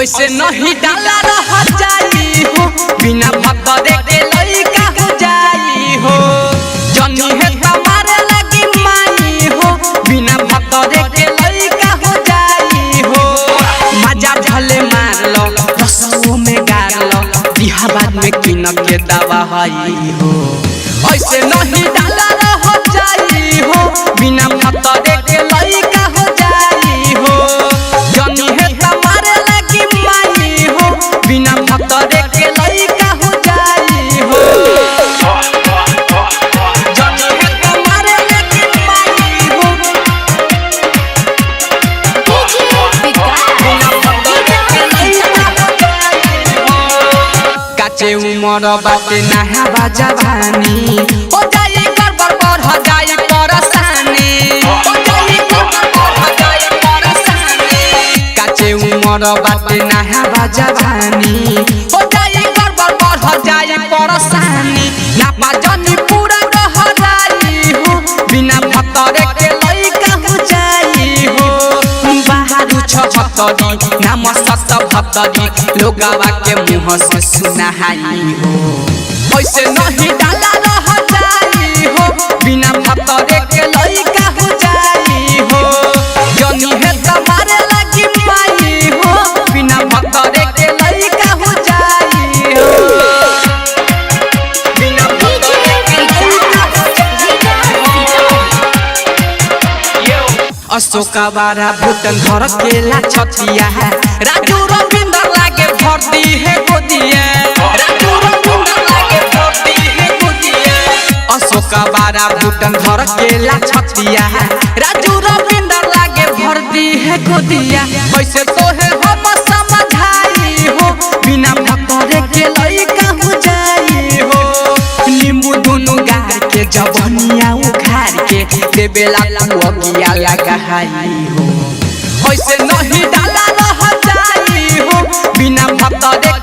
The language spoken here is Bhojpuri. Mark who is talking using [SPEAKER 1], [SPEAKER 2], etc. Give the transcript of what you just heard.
[SPEAKER 1] ऐसे नहीं डाला रह जाई हो बिना भतरे के लइका हो जाई हो जनी है तुम्हारे लगी माई हो बिना भतरे के लइका हो जाई हो मजा भले मार लो रसों में गार लो बिहा बाद में किन के दवा हई हो ऐसे नहीं डाला रह जाई हो बिना भतरे के लइका हो जाई हो जनी है तुम्हारे लगी माई हो बिना भतरे के लइका हो जाई हो जनी है तुम्हारे लगी माई हो बिना भतरे के लइका हो जाई हो काचे उमर बाटे नहा बाजा भानी हो जाई गड़बड़ बढ़ जाई परेशानी हो जाई गड़बड़ बढ़ जाई परेशानी काचे उमर बाटे नहा बाजा भानी हो जाई गड़बड़ बढ़ जाई परेशानी ना बाजनी पूरा रह जाई हो बिना भतरे के लइका हो जाई हो बाहर छहतरी नाम सत भतरी लोगवा के मुंह से सुनाई हो ऐसे नहीं डाला रह जाई हो बिना भतरे के लइका हो जाई हो जनी है तुम्हारे लगी माई हो बिना भतरे के लइका हो जाई हो बिना भतरे के लइका हो जाई हो अशोका बारा भूटन घर केला छतिया है राजू रविंदर लागे भर्ती है गोदिया राजू रविंदर लागे भर्ती है गोदिया अशोका बारा भूटन घर केला छतिया है राजू रविंदर लागे भर्ती है गोदिया ऐसे तो है हम समझाई हो बिना भतरे के लइका हो जाई हो नींबू दोनों गार के जवनिया उखाड़ के देवेला लुकिया लगाई हो ऐसे नहीं डाला रह जाई हो बिना भतरे